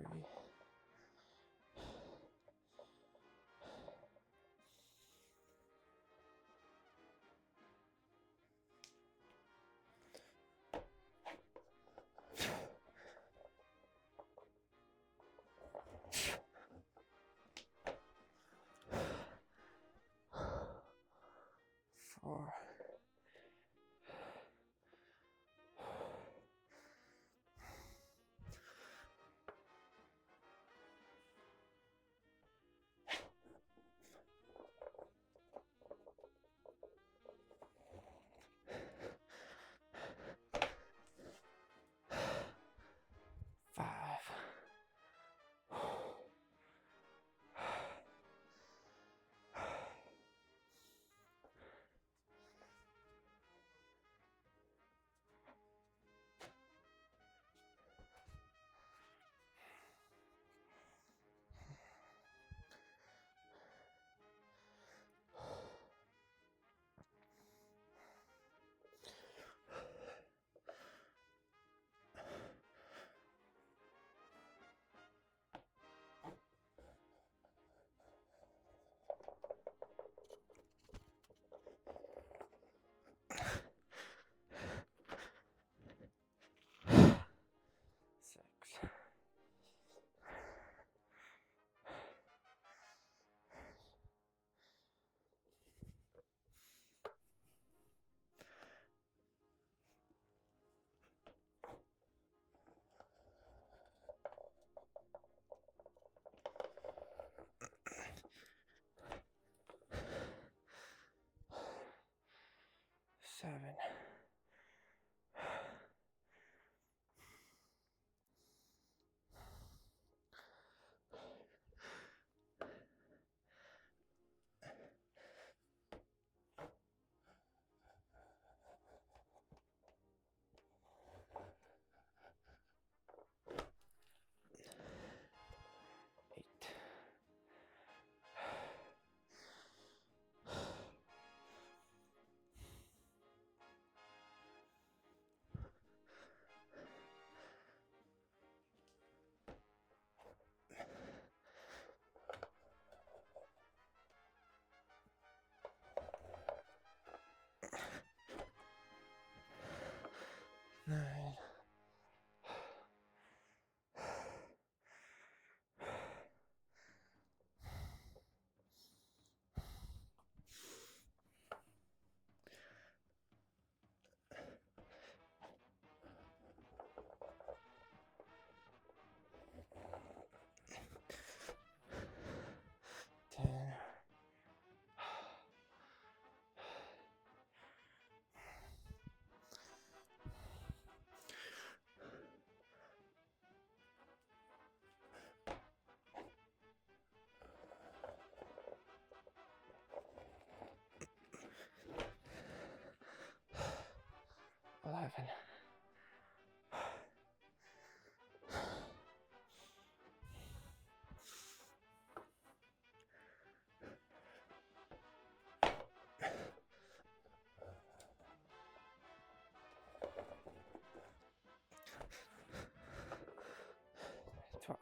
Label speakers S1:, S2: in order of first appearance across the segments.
S1: 4. 5. 6. 7. 8. 9. 10. 11. 12. 13.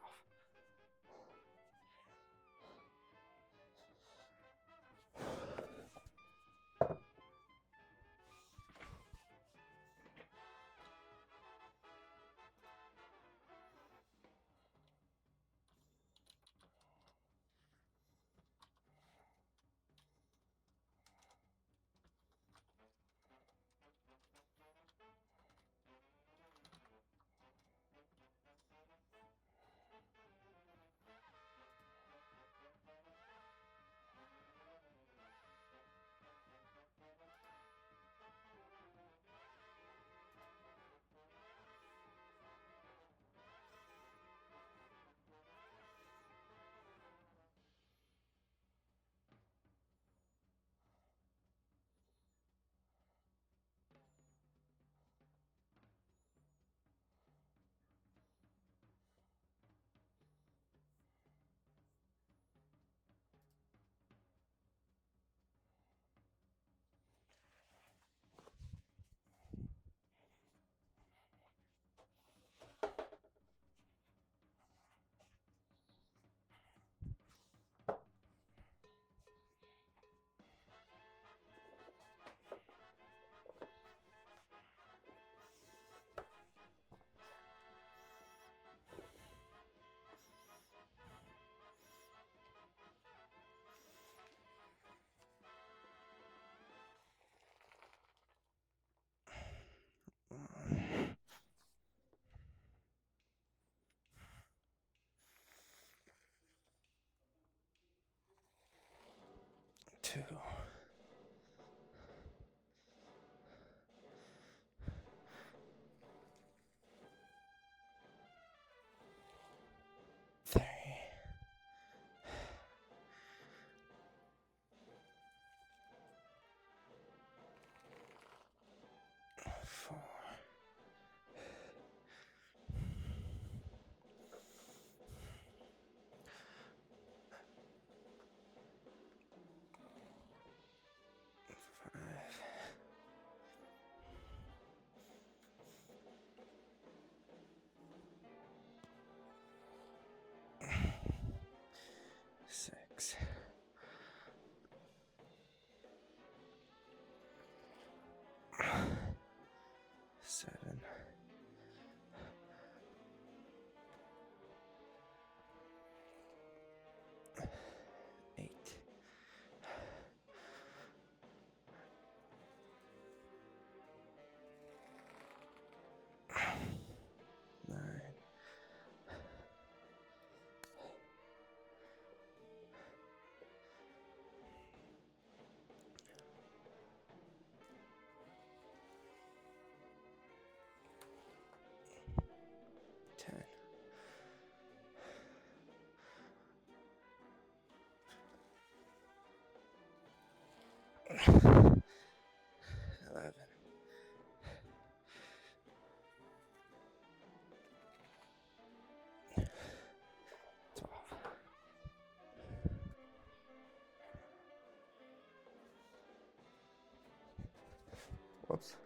S1: 2, 3, 4, 5, 6, 7, 8, 9, 10, 11, 12. Whoops.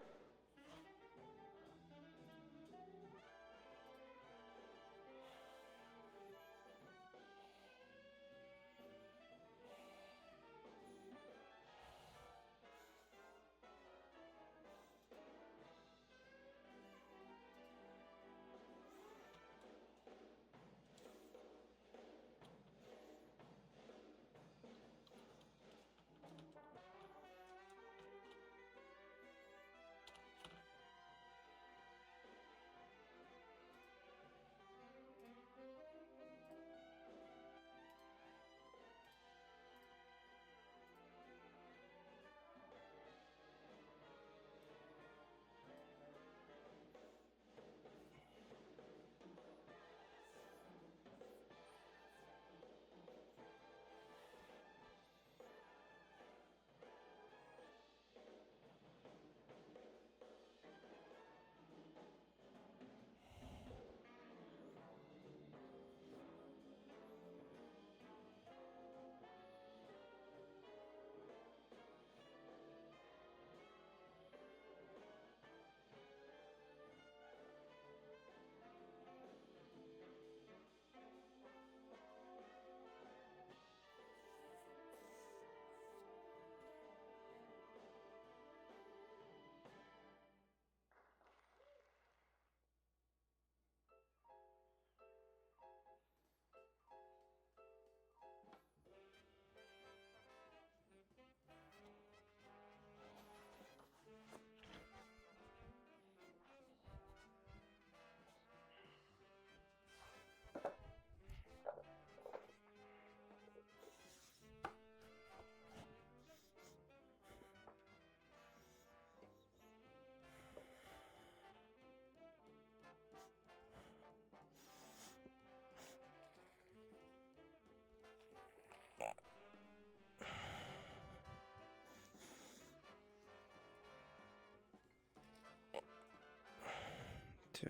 S1: Two,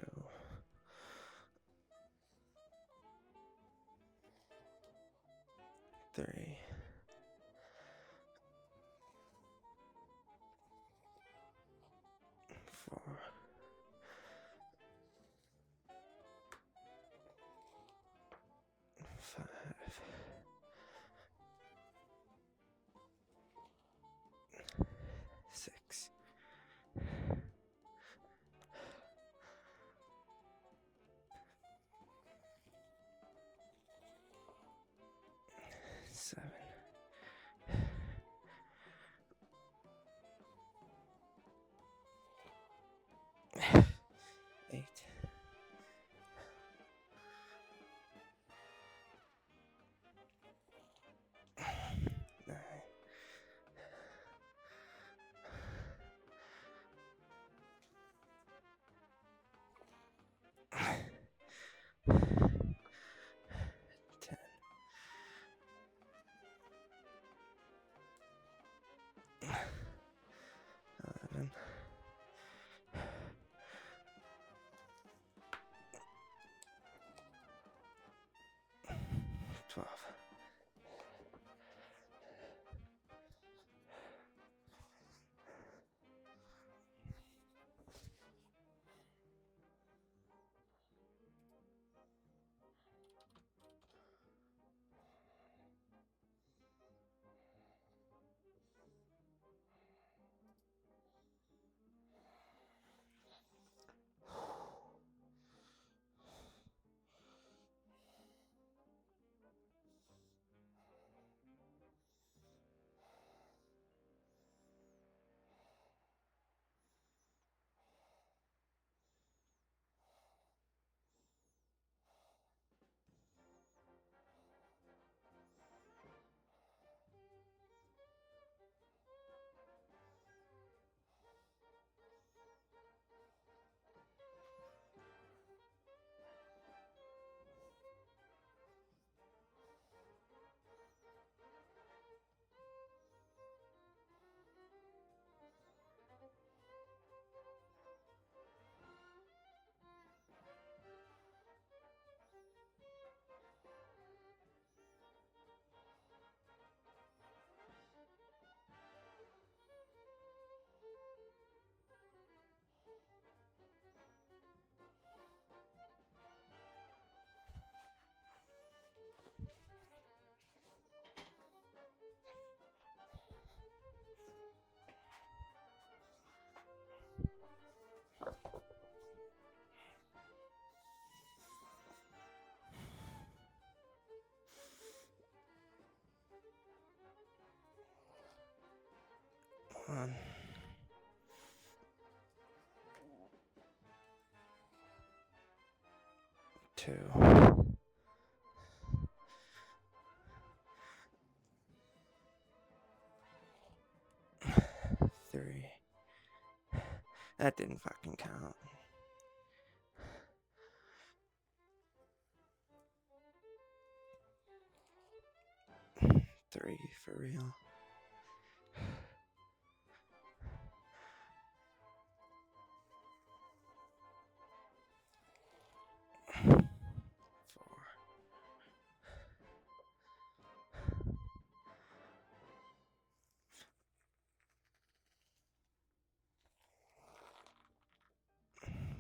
S1: 3, 4, 5, 6, 7, 8, 2, 3. That didn't fucking count. 3 for real. 4.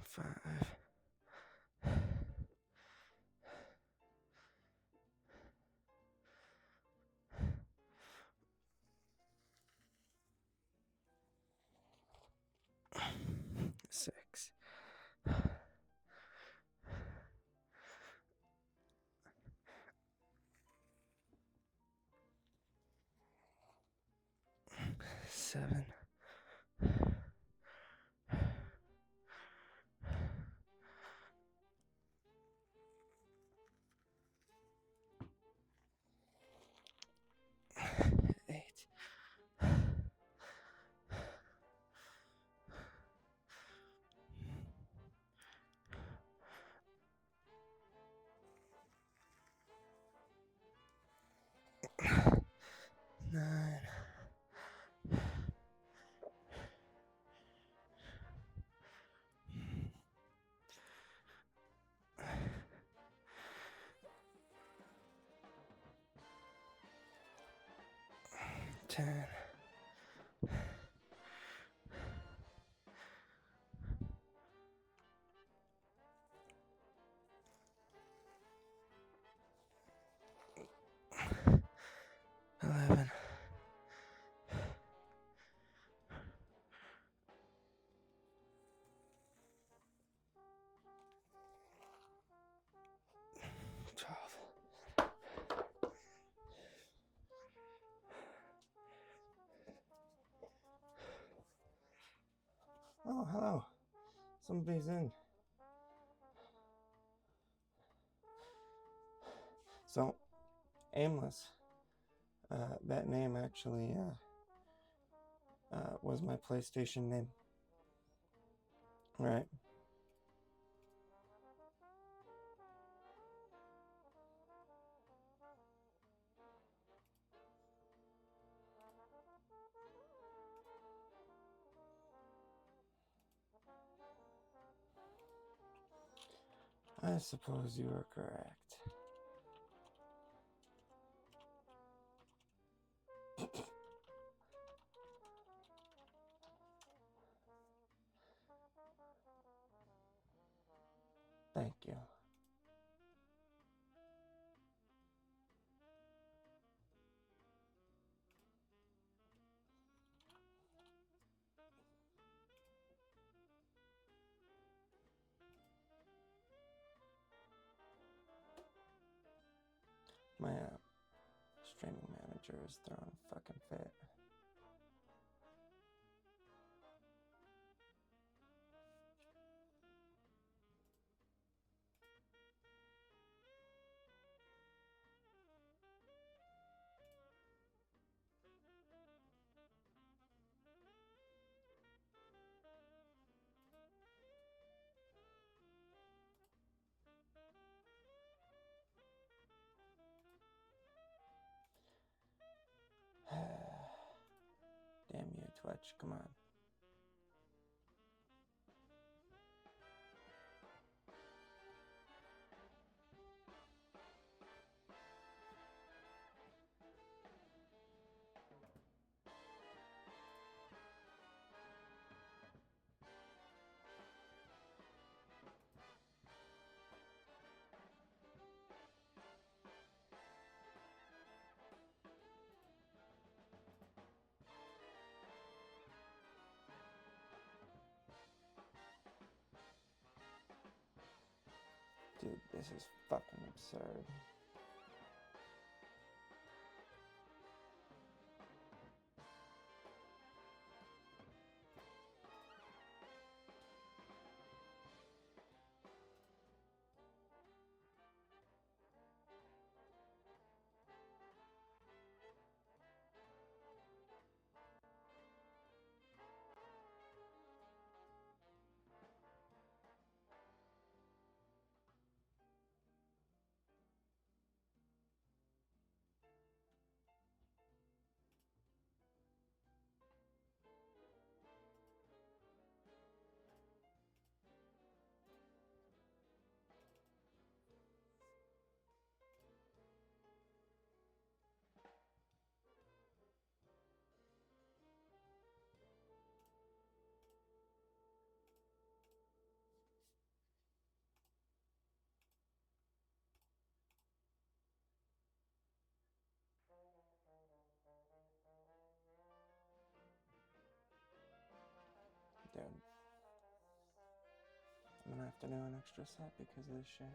S1: 5. 6. 7. 8. 9. 10. 11. 12. Oh, hello. Somebody's in. So, Aimless. That name actually was my PlayStation name. Right. I suppose you are correct. Thank you. My streaming manager is throwing a fucking fit. Damn you, Twitch, come on. Dude, this is fucking absurd. gonna have to do an extra set because of this shit.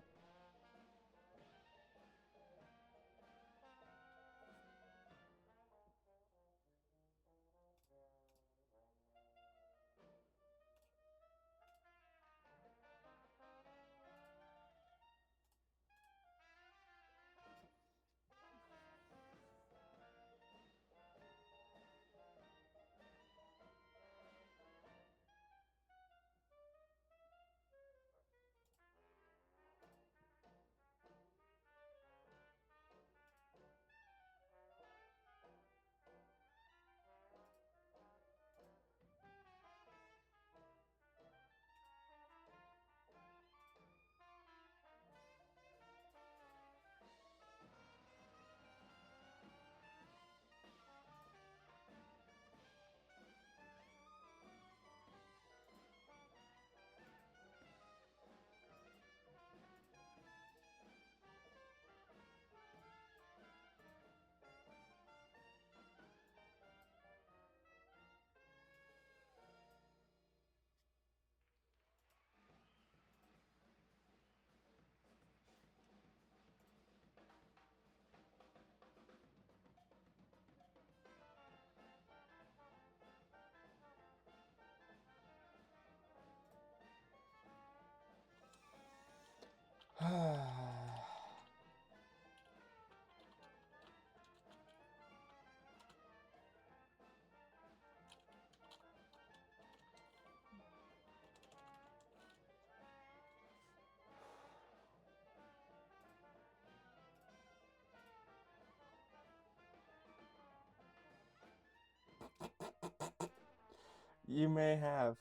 S1: You may have.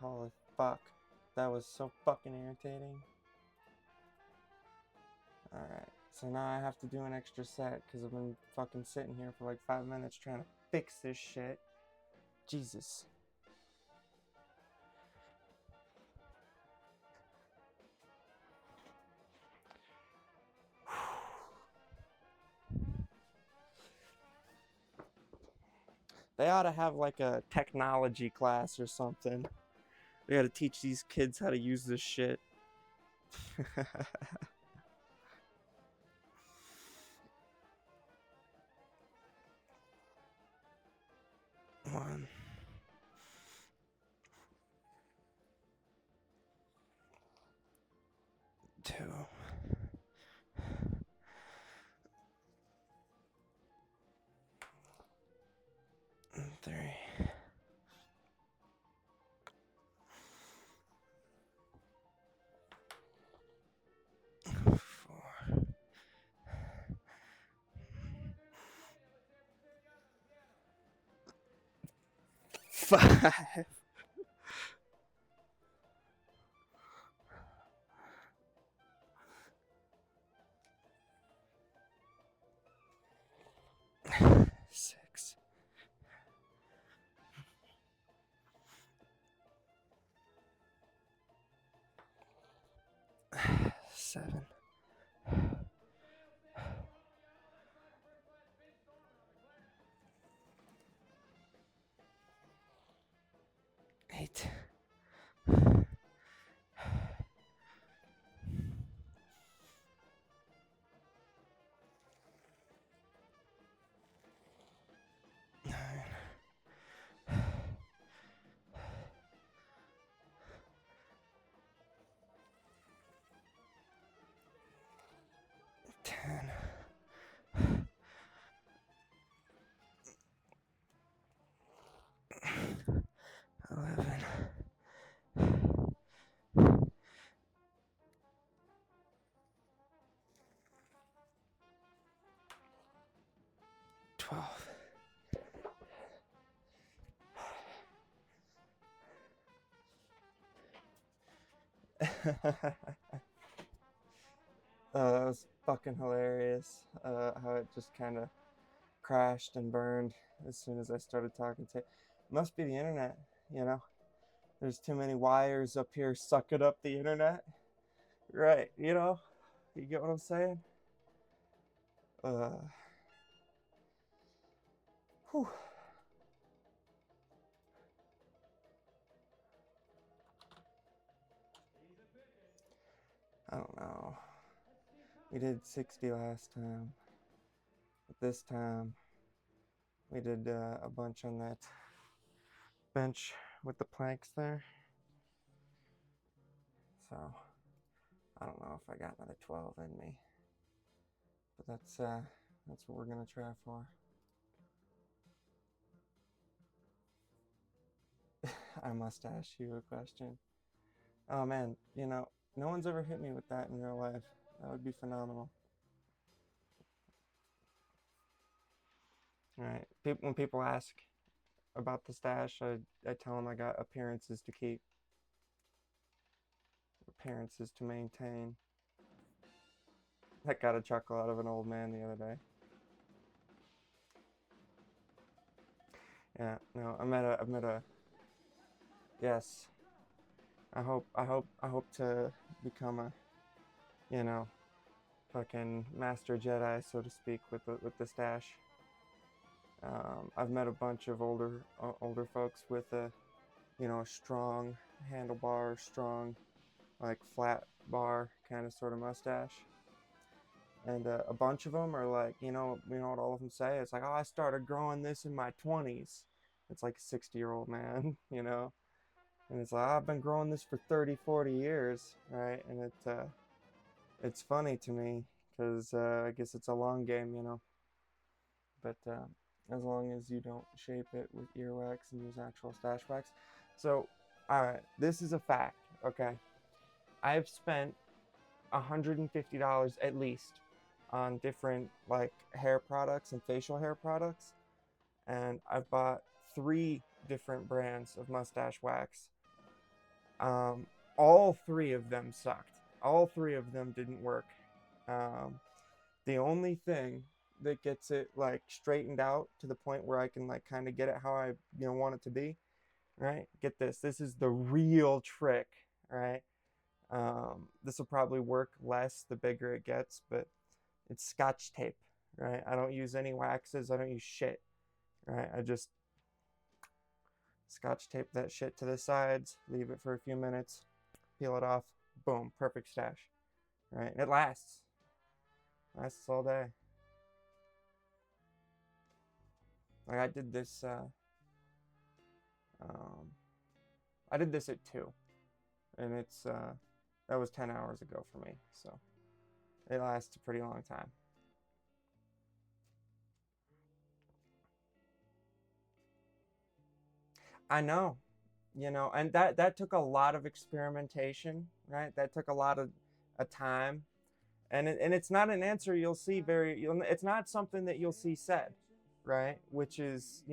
S1: Holy fuck. That was so fucking irritating. Alright, so now I have to do an extra set because I've been fucking sitting here for like 5 minutes trying to fix this shit. Jesus. They ought to have like a technology class or something. We gotta teach these kids how to use this shit. 1, 2, 3, 4, 5. 6, 7, 8, 9, 10, 11, 12. That was fucking hilarious. How it just kind of crashed and burned as soon as I started talking to it. Must be the internet, you know. There's too many wires up here sucking up the internet. Right, you know? You get what I'm saying? Whew. I don't know. We did 60 last time. But this time, we did a bunch on that bench with the planks there. So, I don't know if I got another 12 in me. But that's what we're gonna try for. I must ask you a question. Oh man, no one's ever hit me with that in real life. That would be phenomenal. All right. When people ask about the stash, I tell them I got appearances to keep, appearances to maintain. I got a chuckle out of an old man the other day. Yeah, no, I'm at a, yes. I hope to become a, you know, fucking master Jedi, so to speak, with the stash. I've met a bunch of older folks with a, strong handlebar, strong, like flat bar kind of sort of mustache. And a bunch of them are like, what all of them say? It's like, oh, I started growing this in my 20s. It's like a 60-year-old man, And it's like, oh, I've been growing this for 30, 40 years, right? And it's funny to me because I guess it's a long game. But as long as you don't shape it with earwax and use actual stash wax. So, all right, this is a fact, okay? I've spent $150 at least on different like hair products and facial hair products, and I've bought 3 different brands of mustache wax. All 3 of them sucked. All 3 of them didn't work. The only thing that gets it like straightened out to the point where I can like kind of get it how I want it to be, right? Get this. This is the real trick, right? This will probably work less the bigger it gets, but it's Scotch tape, right? I don't use any waxes. I don't use shit, right? I just Scotch tape that shit to the sides, leave it for a few minutes, peel it off, boom, perfect stash, right? It lasts all day. Like I did this, I did this at 2, and it's that was 10 hours ago for me, so it lasts a pretty long time. I know, and that took a lot of experimentation, right? That took a lot of a time, and it's not an answer you'll see it's not something that you'll see said, right? Which is,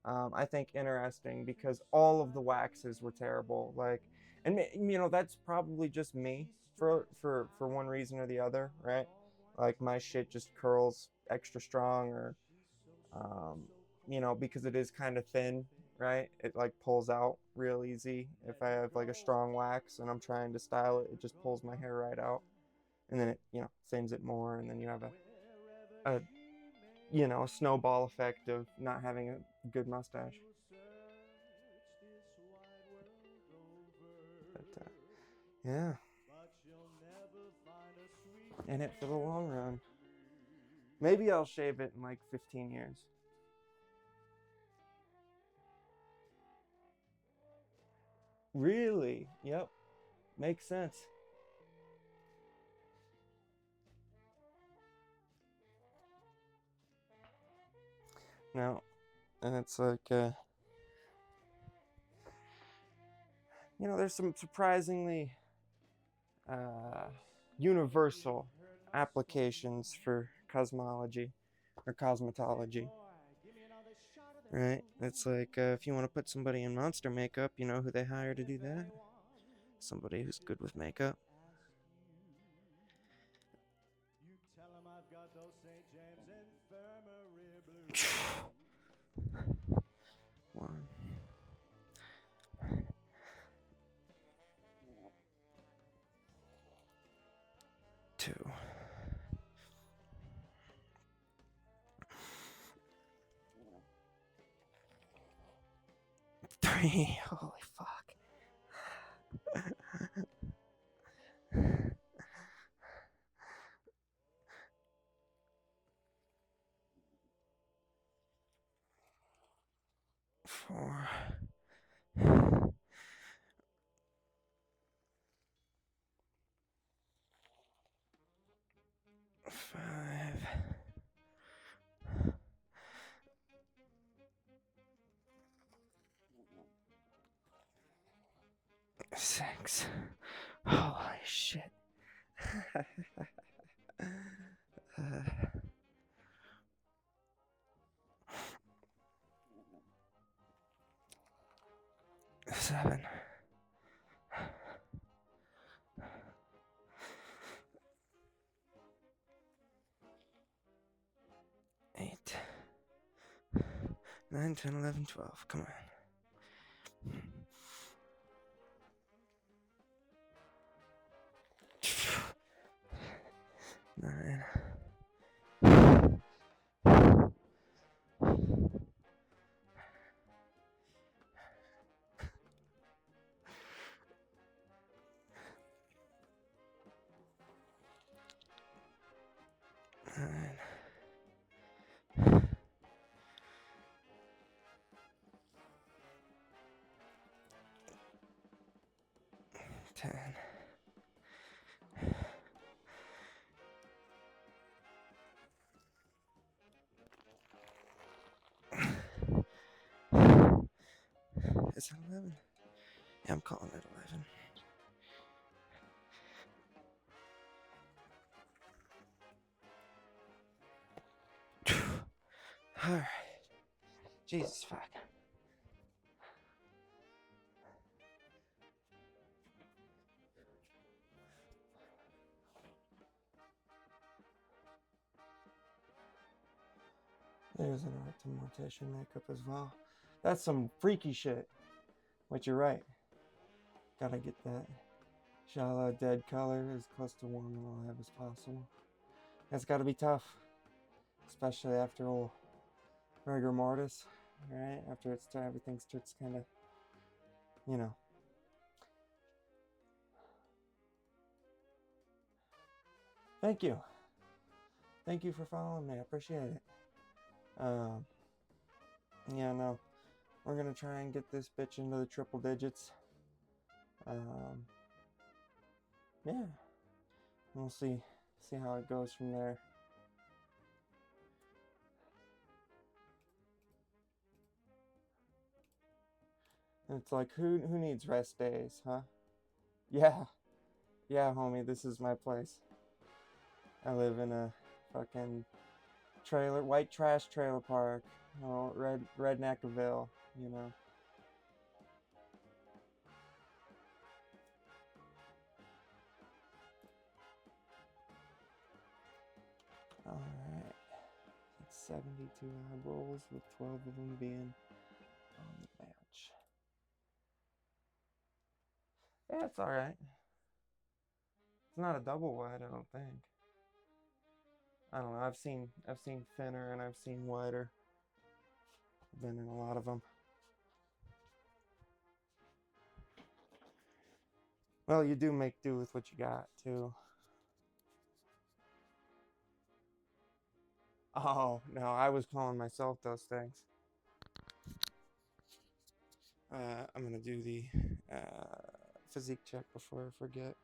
S1: I think interesting because all of the waxes were terrible. Like, and that's probably just me for one reason or the other, right? Like my shit just curls extra strong, or because it is kind of thin, right? It like pulls out real easy. If I have like a strong wax and I'm trying to style it, it just pulls my hair right out, and then it thins it more, and then you have a snowball effect of not having a good mustache. But yeah, in it for the long run. Maybe I'll shave it in like 15 years. Really? Yep. Makes sense. No, and it's like, there's some surprisingly universal applications for cosmology or cosmetology. Right? It's like if you want to put somebody in monster makeup, you know who they hire to do that? Somebody who's good with makeup. One, 2, 3. Holy fuck. 6. Holy shit. 7. 8. 9, 10, 11, 12. Come on. 9. 9. 10. 'Is that 11? Yeah, I'm calling it 11. Alright. Jesus fuck. There's an art to mortician makeup as well. That's some freaky shit. But you're right. Gotta get that shallow dead color as close to warm and alive as possible. That's gotta be tough. Especially after old rigor mortis. Right? After everything starts kinda, you know. Thank you. Thank you for following me. I appreciate it. Yeah, no. We're gonna try and get this bitch into the triple digits. Yeah. We'll see how it goes from there. And it's like, who needs rest days, huh? Yeah. Yeah, homie, this is my place. I live in a fucking white trash trailer park. Redneckville, you know. Alright. It's 72 eyeballs with 12 of them being on the bench. Yeah, it's alright. It's not a double wide, I don't think. I don't know. I've seen thinner and I've seen wider. I've been in a lot of them. Well, you do make do with what you got, too. Oh, no, I was calling myself those things. I'm going to do the physique check before I forget.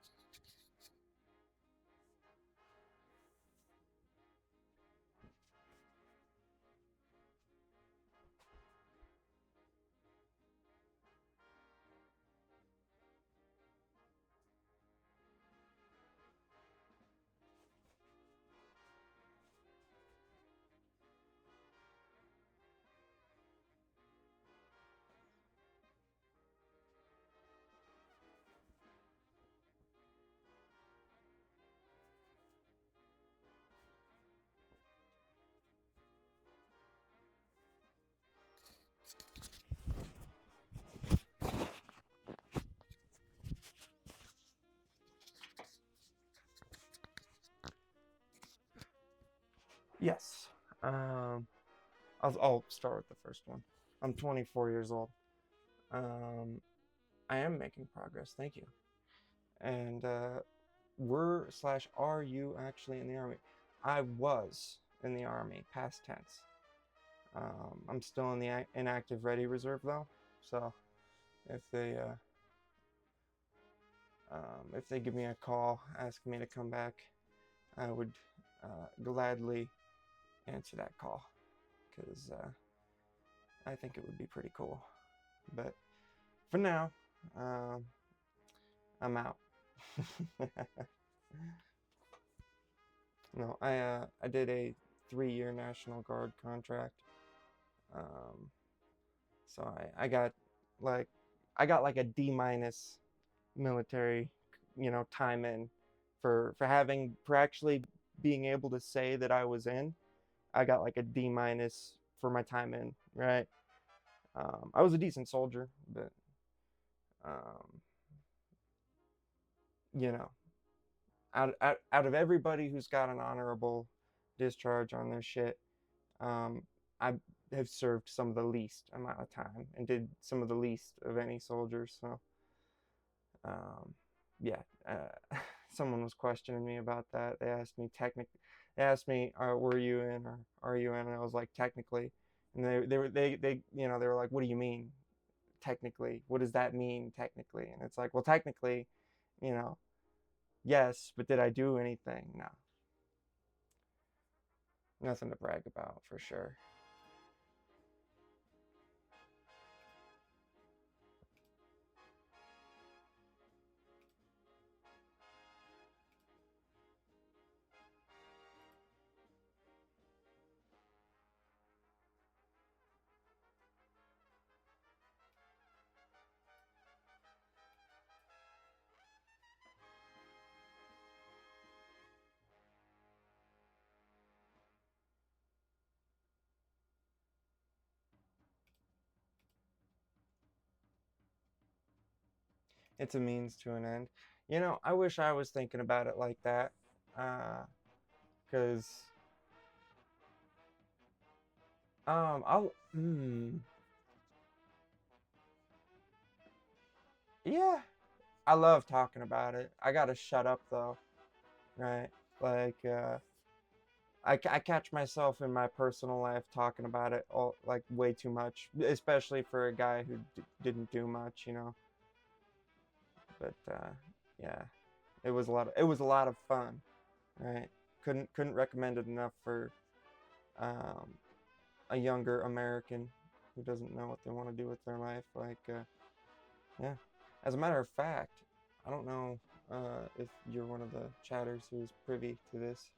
S1: Yes. I'll start with the first one. I'm 24 years old. I am making progress. Thank you. And are you actually in the Army? I was in the Army, past tense. I'm still in the inactive ready reserve though. So if they give me a call asking me to come back, I would gladly answer that call, because I think it would be pretty cool. But for now, I'm out. No, I did a 3-year National Guard contract. Um, so like I got like a D minus military, time in for actually being able to say that I was in. I got like a D minus for my time in, right? I was a decent soldier, but um, you know, out of everybody who's got an honorable discharge on their shit, um, I have served some of the least amount of time and did some of the least of any soldiers. So, um, yeah, someone was questioning me about that. They asked me, "Were you in or are you in?" And I was like, "Technically," and they were like, "What do you mean, technically? What does that mean, technically?" And it's like, well, technically, you know, yes, but did I do anything? No, nothing to brag about for sure. It's a means to an end. I wish I was thinking about it like that. Because I'll yeah, I love talking about it. I gotta shut up though, right? Like I catch myself in my personal life talking about it all like way too much, especially for a guy who didn't do much. But yeah, it was a lot of fun, right? Couldn't recommend it enough for um, a younger American who doesn't know what they want to do with their life. Like, yeah. As a matter of fact, I don't know if you're one of the chatters who's privy to this,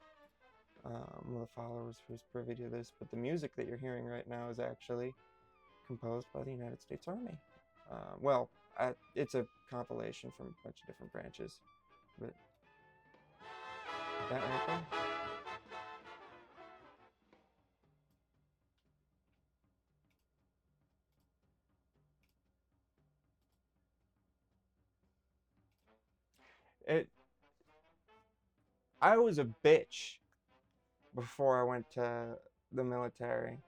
S1: one of the followers who's privy to this, but the music that you're hearing right now is actually composed by the United States Army. Well, it's a compilation from a bunch of different branches, but that right there, it. I was a bitch before I went to the military.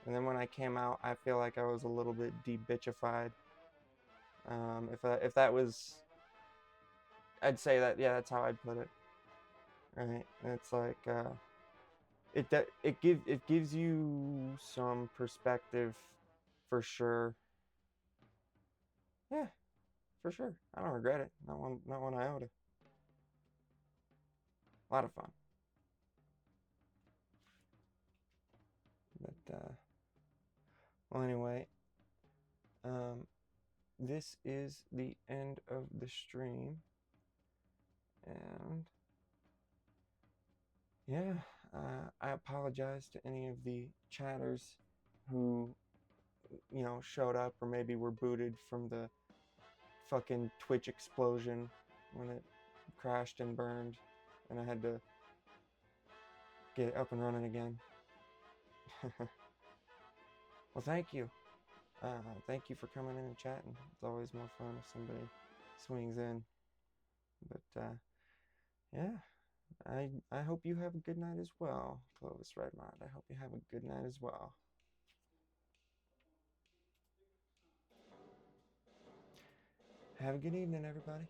S1: And then when I came out, I feel like I was a little bit de-bitchified. If that was, I'd say that, yeah, that's how I'd put it, right? And it's like it gives you some perspective, for sure. Yeah, for sure. I don't regret it. Not one iota. A lot of fun. But well, anyway, um, this is the end of the stream, and yeah, I apologize to any of the chatters who, showed up or maybe were booted from the fucking Twitch explosion when it crashed and burned, and I had to get it up and running again. Well, thank you. Thank you for coming in and chatting. It's always more fun if somebody swings in. But yeah, I hope you have a good night as well, Clovis Redmond. I hope you have a good night as well. Have a good evening, everybody.